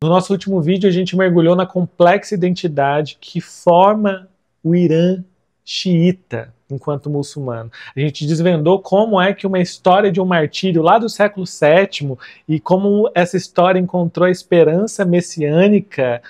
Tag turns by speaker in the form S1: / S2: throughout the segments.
S1: No nosso último vídeo, a gente mergulhou na complexa identidade que forma o Irã xiita enquanto muçulmano. A gente desvendou como é que uma história de um martírio lá do século VII e como essa história encontrou a esperança messiânica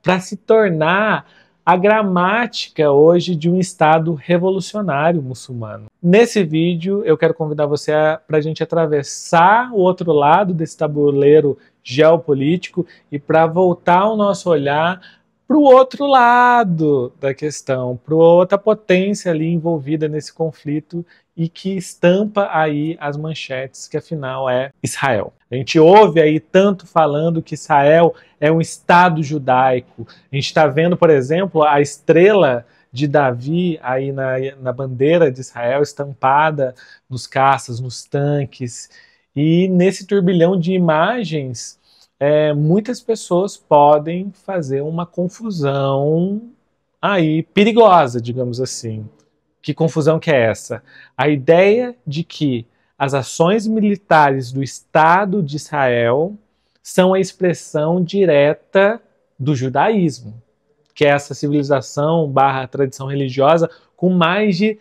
S1: para se tornar a gramática hoje de um Estado revolucionário muçulmano. Nesse vídeo, eu quero convidar você para a gente atravessar o outro lado desse tabuleiro geopolítico e para voltar o nosso olhar para o outro lado da questão, para outra potência ali envolvida nesse conflito e que estampa aí as manchetes, que afinal é Israel. A gente ouve aí tanto falando que Israel é um Estado judaico. A gente está vendo, por exemplo, a estrela de Davi aí na bandeira de Israel estampada nos caças, nos tanques. E nesse turbilhão de imagens, muitas pessoas podem fazer uma confusão aí perigosa, digamos assim. Que confusão que é essa? A ideia de que as ações militares do Estado de Israel são a expressão direta do judaísmo, que é essa civilização / tradição religiosa com mais de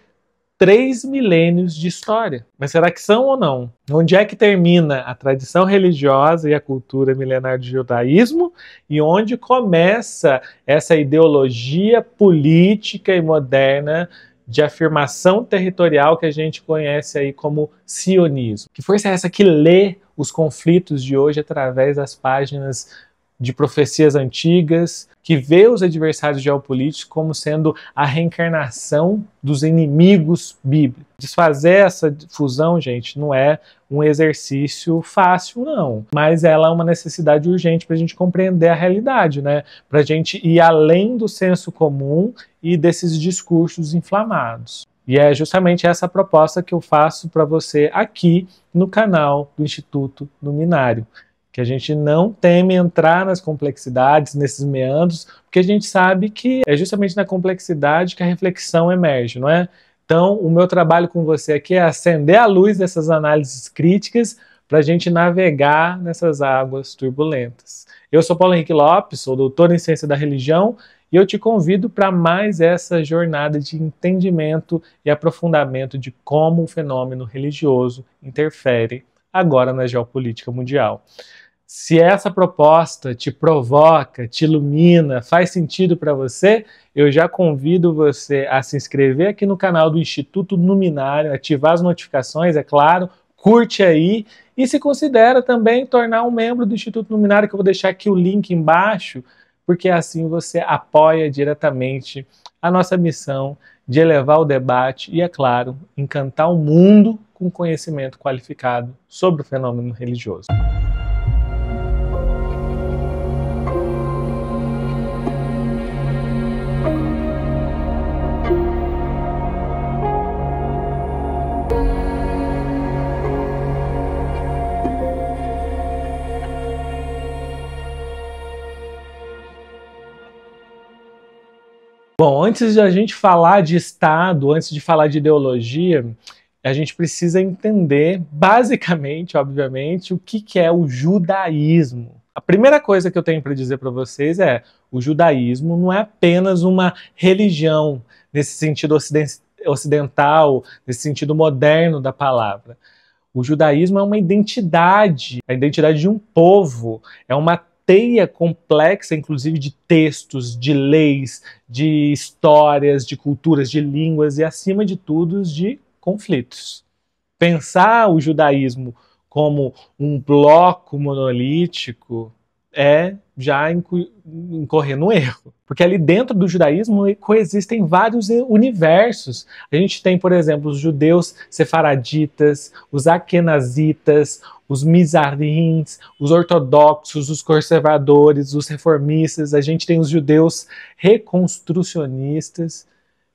S1: 3 milênios de história. Mas será que são ou não? Onde é que termina a tradição religiosa e a cultura milenar do judaísmo e onde começa essa ideologia política e moderna de afirmação territorial que a gente conhece aí como sionismo? Que força é essa que lê os conflitos de hoje através das páginas de profecias antigas, que vê os adversários geopolíticos como sendo a reencarnação dos inimigos bíblicos? Desfazer essa fusão, gente, não é um exercício fácil, não. Mas ela é uma necessidade urgente para a gente compreender a realidade, né? Para a gente ir além do senso comum e desses discursos inflamados. E é justamente essa proposta que eu faço para você aqui no canal do Instituto Luminário. Que a gente não teme entrar nas complexidades, nesses meandros, porque a gente sabe que é justamente na complexidade que a reflexão emerge, não é? Então, o meu trabalho com você aqui é acender a luz dessas análises críticas para a gente navegar nessas águas turbulentas. Eu sou Paulo Henrique Lopes, sou doutor em Ciência da Religião, e eu te convido para mais essa jornada de entendimento e aprofundamento de como o fenômeno religioso interfere agora na geopolítica mundial. Se essa proposta te provoca, te ilumina, faz sentido para você, eu já convido você a se inscrever aqui no canal do Instituto Luminário, ativar as notificações, é claro, curte aí e se considera também tornar um membro do Instituto Luminário, que eu vou deixar aqui o link embaixo, porque assim você apoia diretamente a nossa missão de elevar o debate e, é claro, encantar o mundo com conhecimento qualificado sobre o fenômeno religioso. Bom, antes de a gente falar de Estado, antes de falar de ideologia, a gente precisa entender, basicamente, obviamente, o que é o judaísmo. A primeira coisa que eu tenho para dizer para vocês é: o judaísmo não é apenas uma religião, nesse sentido ocidental, nesse sentido moderno da palavra. O judaísmo é uma identidade, a identidade de um povo, é uma teia complexa, inclusive de textos, de leis, de histórias, de culturas, de línguas e, acima de tudo, de conflitos. Pensar o judaísmo como um bloco monolítico é já incorrer no erro. Porque ali dentro do judaísmo coexistem vários universos. A gente tem, por exemplo, os judeus sefaraditas, os aquenazitas, os mizarins, os ortodoxos, os conservadores, os reformistas. A gente tem os judeus reconstrucionistas.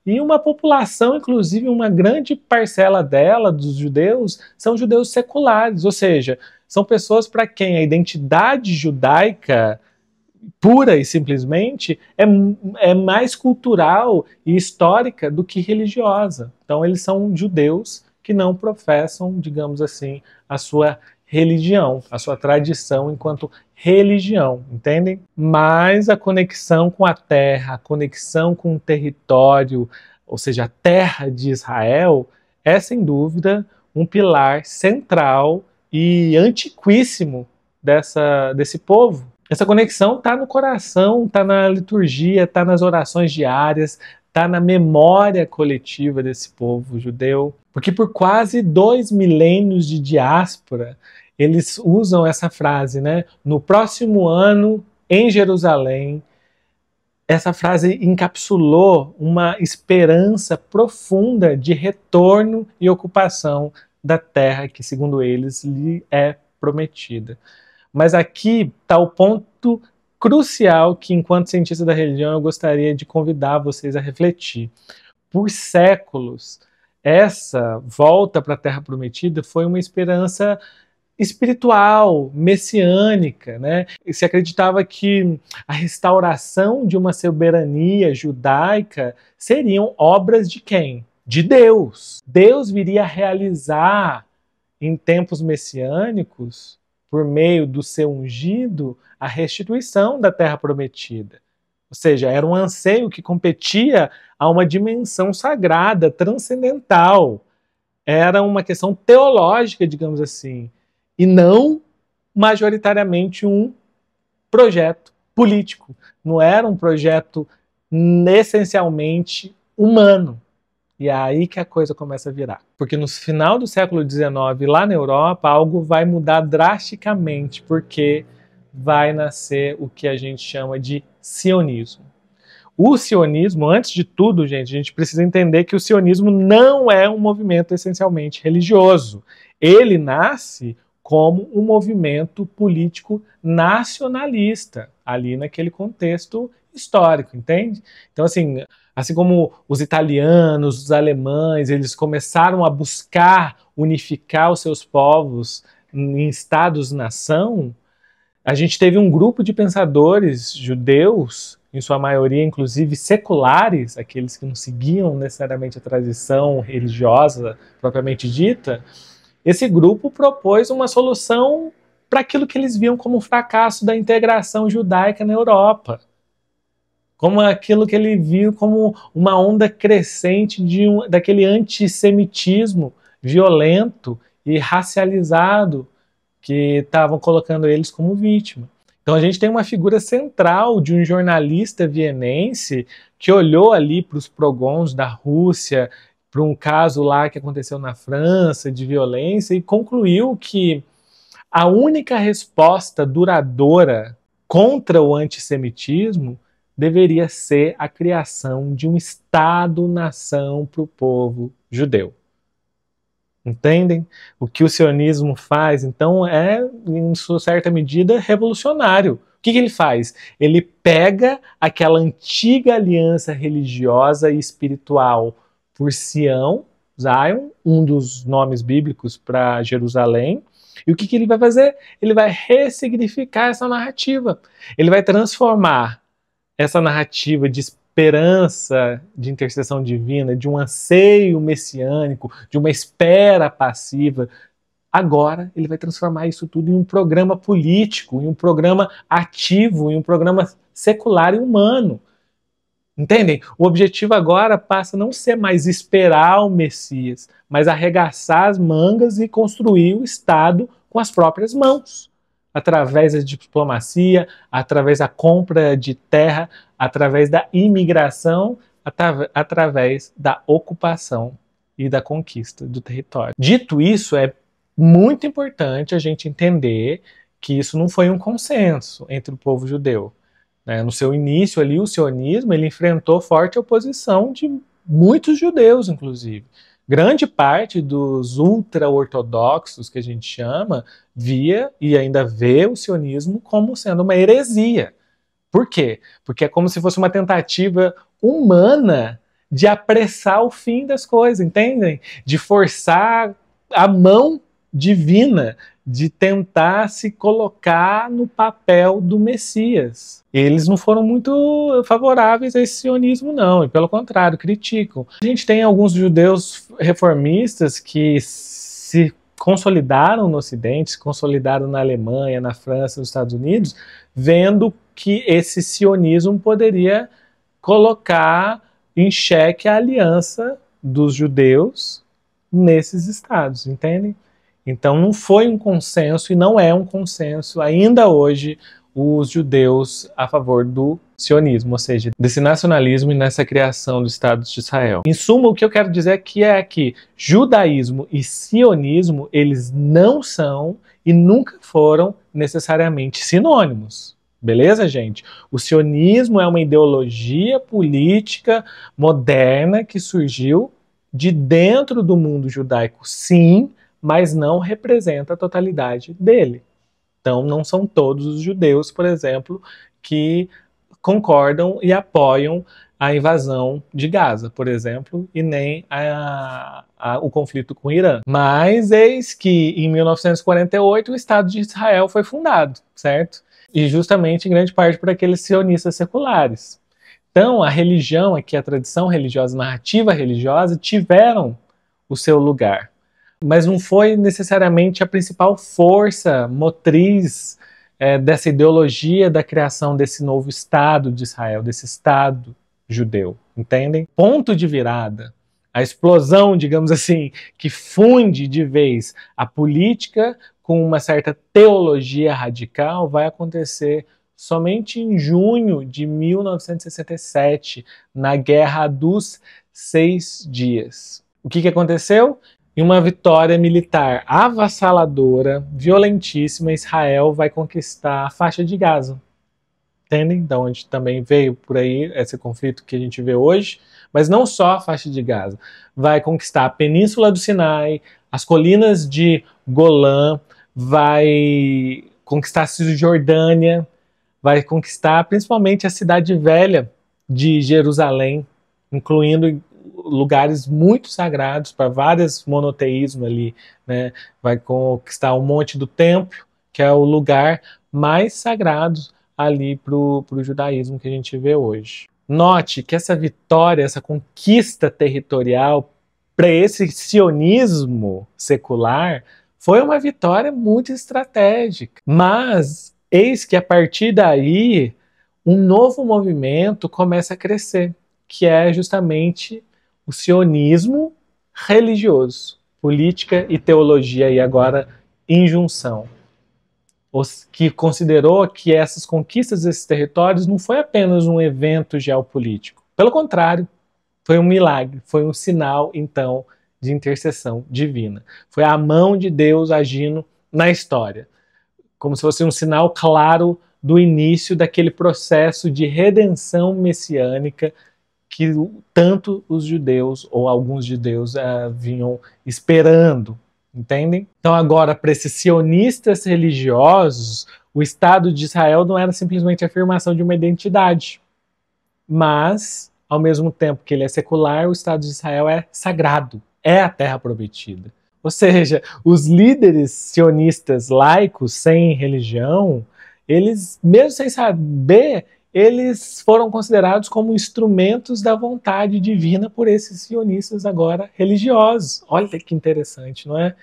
S1: E uma população, inclusive uma grande parcela dela, dos judeus, são judeus seculares, ou seja, são pessoas para quem a identidade judaica, pura e simplesmente, é mais cultural e histórica do que religiosa. Então eles são judeus que não professam, digamos assim, a sua religião, a sua tradição enquanto religião, entendem? Mas a conexão com a terra, a conexão com o território, ou seja, a terra de Israel, é sem dúvida um pilar central e antiquíssimo desse povo. Essa conexão está no coração, está na liturgia, está nas orações diárias, está na memória coletiva desse povo judeu. Porque por quase 2 milênios de diáspora, eles usam essa frase, né? No próximo ano, em Jerusalém. Essa frase encapsulou uma esperança profunda de retorno e ocupação da terra que, segundo eles, lhe é prometida. Mas aqui está o ponto crucial que, enquanto cientista da religião, eu gostaria de convidar vocês a refletir. Por séculos, essa volta para a Terra Prometida foi uma esperança espiritual, messiânica, né? Se acreditava que a restauração de uma soberania judaica seriam obras de quem? De Deus. Deus viria a realizar em tempos messiânicos, por meio do seu ungido, a restituição da Terra Prometida. Ou seja, era um anseio que competia a uma dimensão sagrada, transcendental. Era uma questão teológica, digamos assim, e não majoritariamente um projeto político. Não era um projeto essencialmente humano. E é aí que a coisa começa a virar. Porque no final do século XIX, lá na Europa, algo vai mudar drasticamente, porque vai nascer o que a gente chama de sionismo. O sionismo, antes de tudo, gente, a gente precisa entender que o sionismo não é um movimento essencialmente religioso. Ele nasce como um movimento político nacionalista, ali naquele contexto histórico, entende? Então, assim como os italianos, os alemães, eles começaram a buscar unificar os seus povos em estados-nação, a gente teve um grupo de pensadores judeus, em sua maioria, inclusive seculares, aqueles que não seguiam necessariamente a tradição religiosa propriamente dita. Esse grupo propôs uma solução para aquilo que eles viam como um fracasso da integração judaica na Europa. Como aquilo que ele viu como uma onda crescente daquele antissemitismo violento e racializado que estavam colocando eles como vítima. Então a gente tem uma figura central de um jornalista vienense que olhou ali para os pogroms da Rússia, para um caso lá que aconteceu na França de violência e concluiu que a única resposta duradoura contra o antissemitismo deveria ser a criação de um Estado-nação para o povo judeu. Entendem? O que o sionismo faz, então, é, em sua certa medida, revolucionário. O que ele faz? Ele pega aquela antiga aliança religiosa e espiritual por Sião, Zion, um dos nomes bíblicos para Jerusalém, e o que ele vai fazer? Ele vai ressignificar essa narrativa. Ele vai transformar essa narrativa de esperança de intercessão divina, de um anseio messiânico, de uma espera passiva. Agora ele vai transformar isso tudo em um programa político, em um programa ativo, em um programa secular e humano. Entendem? O objetivo agora passa a não ser mais esperar o Messias, mas arregaçar as mangas e construir o Estado com as próprias mãos. Através da diplomacia, através da compra de terra, através da imigração, através da ocupação e da conquista do território. Dito isso, é muito importante a gente entender que isso não foi um consenso entre o povo judeu. No seu início ali, o sionismo ele enfrentou forte oposição de muitos judeus, inclusive. Grande parte dos ultra-ortodoxos, que a gente chama, via e ainda vê o sionismo como sendo uma heresia. Por quê? Porque é como se fosse uma tentativa humana de apressar o fim das coisas, entendem? De forçar a mão divina, de tentar se colocar no papel do Messias. Eles não foram muito favoráveis a esse sionismo, não, e pelo contrário, criticam. A gente tem alguns judeus reformistas que se consolidaram no Ocidente, se consolidaram na Alemanha, na França, nos Estados Unidos, vendo que esse sionismo poderia colocar em xeque a aliança dos judeus nesses estados, entendem? Então não foi um consenso e não é um consenso ainda hoje os judeus a favor do sionismo, ou seja, desse nacionalismo e nessa criação do Estado de Israel. Em suma, o que eu quero dizer aqui é que judaísmo e sionismo, eles não são e nunca foram necessariamente sinônimos. Beleza, gente? O sionismo é uma ideologia política moderna que surgiu de dentro do mundo judaico, sim, mas não representa a totalidade dele. Então, não são todos os judeus, por exemplo, que concordam e apoiam a invasão de Gaza, por exemplo, e nem o conflito com o Irã. Mas eis que, em 1948, o Estado de Israel foi fundado, certo? E justamente, em grande parte, por aqueles sionistas seculares. Então, a religião aqui, a tradição religiosa, a narrativa religiosa, tiveram o seu lugar. Mas não foi necessariamente a principal força motriz dessa ideologia da criação desse novo Estado de Israel, desse Estado judeu, entendem? Ponto de virada, a explosão, digamos assim, que funde de vez a política com uma certa teologia radical, vai acontecer somente em junho de 1967, na Guerra dos 6 Dias. O que aconteceu? Em uma vitória militar avassaladora, violentíssima, Israel vai conquistar a faixa de Gaza. Entendem? Da onde também veio por aí esse conflito que a gente vê hoje, mas não só a faixa de Gaza. Vai conquistar a Península do Sinai, as colinas de Golã, vai conquistar a Cisjordânia, vai conquistar principalmente a cidade velha de Jerusalém, incluindo lugares muito sagrados para vários monoteísmos ali, né? Vai conquistar o Monte do Templo, que é o lugar mais sagrado ali para o judaísmo que a gente vê hoje. Note que essa vitória, essa conquista territorial para esse sionismo secular foi uma vitória muito estratégica. Mas eis que a partir daí um novo movimento começa a crescer, que é justamente o sionismo religioso, política e teologia, e agora em junção. Que considerou que essas conquistas desses territórios não foi apenas um evento geopolítico. Pelo contrário, foi um milagre, foi um sinal, então, de intercessão divina. Foi a mão de Deus agindo na história, como se fosse um sinal claro do início daquele processo de redenção messiânica que tanto os judeus, ou alguns judeus, vinham esperando, entendem? Então agora, para esses sionistas religiosos, o Estado de Israel não era simplesmente a afirmação de uma identidade, mas, ao mesmo tempo que ele é secular, o Estado de Israel é sagrado, é a terra prometida. Ou seja, os líderes sionistas laicos, sem religião, eles, mesmo sem saber, eles foram considerados como instrumentos da vontade divina por esses sionistas agora religiosos. Olha que interessante, não é?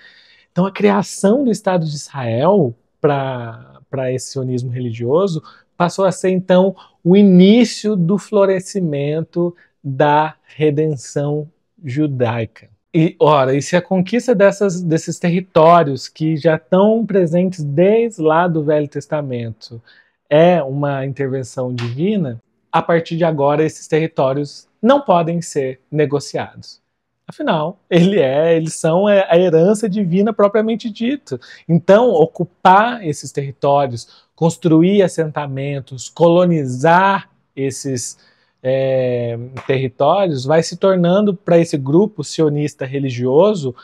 S1: Então a criação do Estado de Israel para esse sionismo religioso passou a ser então o início do florescimento da redenção judaica. E, ora, e se a conquista desses territórios que já estão presentes desde lá do Velho Testamento é uma intervenção divina, a partir de agora esses territórios não podem ser negociados. Afinal, eles são a herança divina propriamente dita. Então, ocupar esses territórios, construir assentamentos, colonizar esses territórios, vai se tornando para esse grupo sionista religioso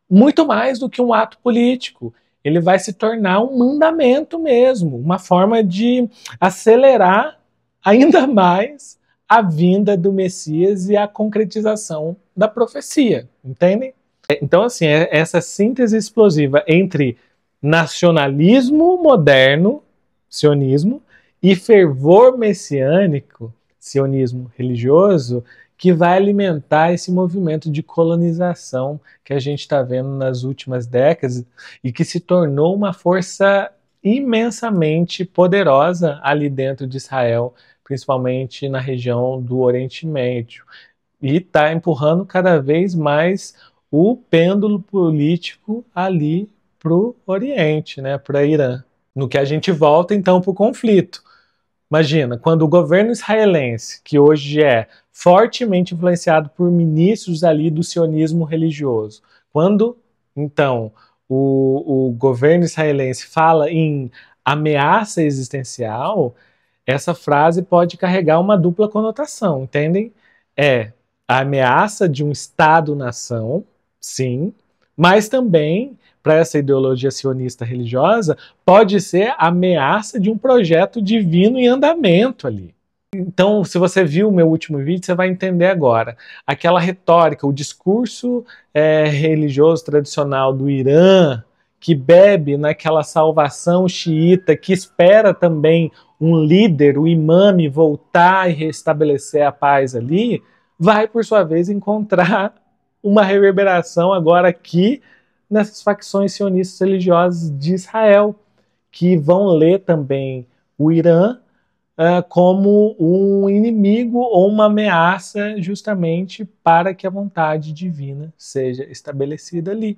S1: muito mais do que um ato político. Ele vai se tornar um mandamento mesmo, uma forma de acelerar ainda mais a vinda do Messias e a concretização da profecia, entendem? Então, assim, essa síntese explosiva entre nacionalismo moderno, sionismo, e fervor messiânico, sionismo religioso, que vai alimentar esse movimento de colonização que a gente está vendo nas últimas décadas e que se tornou uma força imensamente poderosa ali dentro de Israel, principalmente na região do Oriente Médio. E está empurrando cada vez mais o pêndulo político ali para o Oriente, né, para Irã. No que a gente volta então para o conflito. Imagina, quando o governo israelense, que hoje é fortemente influenciado por ministros ali do sionismo religioso, quando, então, o governo israelense fala em ameaça existencial, essa frase pode carregar uma dupla conotação, entendem? É a ameaça de um Estado-nação, sim, mas também, para essa ideologia sionista religiosa, pode ser a ameaça de um projeto divino em andamento ali. Então, se você viu o meu último vídeo, você vai entender agora. Aquela retórica, o discurso religioso tradicional do Irã, que bebe naquela salvação xiita, que espera também um líder, o imame, voltar e restabelecer a paz ali, vai, por sua vez, encontrar uma reverberação agora aqui nessas facções sionistas religiosas de Israel, que vão ler também o Irã como um inimigo ou uma ameaça justamente para que a vontade divina seja estabelecida ali.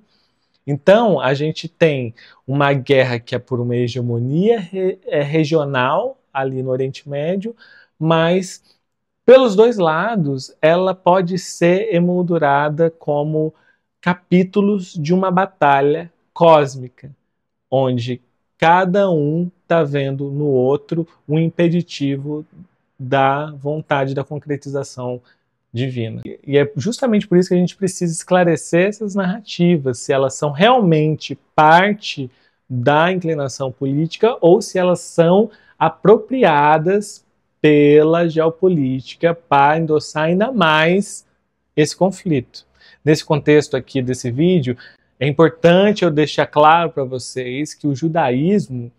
S1: Então, a gente tem uma guerra que é por uma hegemonia regional ali no Oriente Médio, mas pelos dois lados ela pode ser emoldurada como capítulos de uma batalha cósmica, onde cada um está vendo no outro um impeditivo da vontade da concretização divina. E é justamente por isso que a gente precisa esclarecer essas narrativas, se elas são realmente parte da inclinação política ou se elas são apropriadas pela geopolítica para endossar ainda mais esse conflito. Nesse contexto aqui desse vídeo, é importante eu deixar claro para vocês que o judaísmo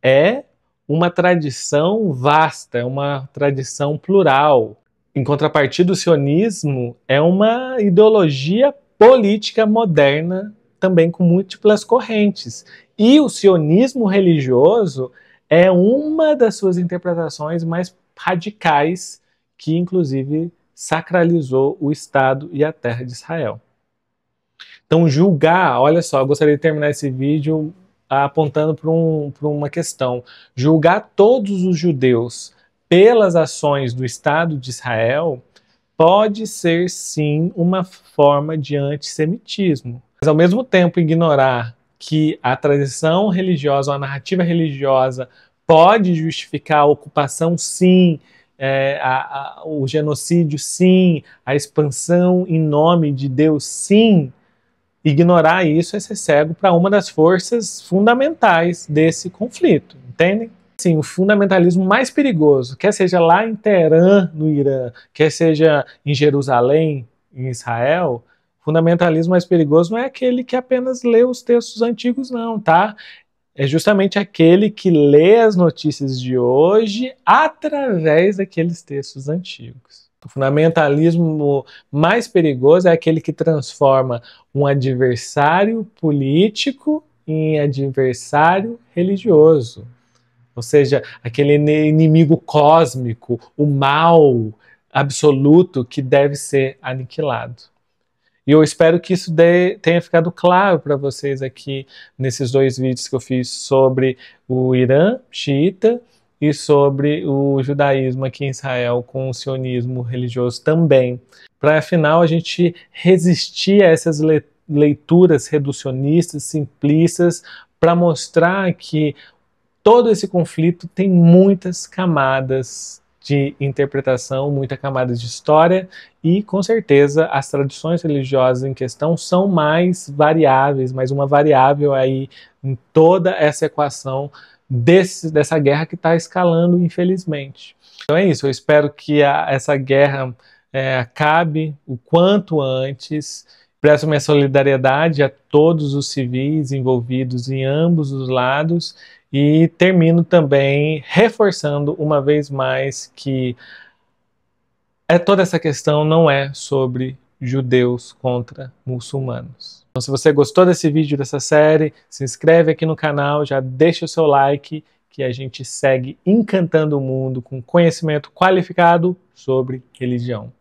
S1: é uma tradição vasta, é uma tradição plural. Em contrapartida, o sionismo é uma ideologia política moderna, também com múltiplas correntes. E o sionismo religioso é uma das suas interpretações mais radicais, que inclusive sacralizou o Estado e a terra de Israel. Então, julgar, olha só, eu gostaria de terminar esse vídeo apontando para uma questão. Julgar todos os judeus pelas ações do Estado de Israel pode ser, sim, uma forma de antissemitismo. Mas, ao mesmo tempo, ignorar que a tradição religiosa, ou a narrativa religiosa, pode justificar a ocupação, sim, o genocídio, sim, a expansão em nome de Deus, sim. Ignorar isso é ser cego para uma das forças fundamentais desse conflito, entendem? Sim, o fundamentalismo mais perigoso, quer seja lá em Teherã, no Irã, quer seja em Jerusalém, em Israel, o fundamentalismo mais perigoso não é aquele que apenas lê os textos antigos, não, tá? É justamente aquele que lê as notícias de hoje através daqueles textos antigos. O fundamentalismo mais perigoso é aquele que transforma um adversário político em adversário religioso. Ou seja, aquele inimigo cósmico, o mal absoluto que deve ser aniquilado. E eu espero que isso tenha ficado claro para vocês aqui nesses dois vídeos que eu fiz sobre o Irã xiita e sobre o judaísmo aqui em Israel com o sionismo religioso também. Para, afinal, a gente resistir a essas leituras reducionistas, simplistas, para mostrar que todo esse conflito tem muitas camadas de interpretação, muitas camadas de história e, com certeza, as tradições religiosas em questão são mais variáveis, mais uma variável aí em toda essa equação dessa guerra que está escalando, infelizmente. Então é isso, eu espero que essa guerra acabe o quanto antes. Presto minha solidariedade a todos os civis envolvidos em ambos os lados e termino também reforçando uma vez mais que toda essa questão não é sobre judeus contra muçulmanos. Então, se você gostou desse vídeo, dessa série, se inscreve aqui no canal, já deixa o seu like, que a gente segue encantando o mundo com conhecimento qualificado sobre religião.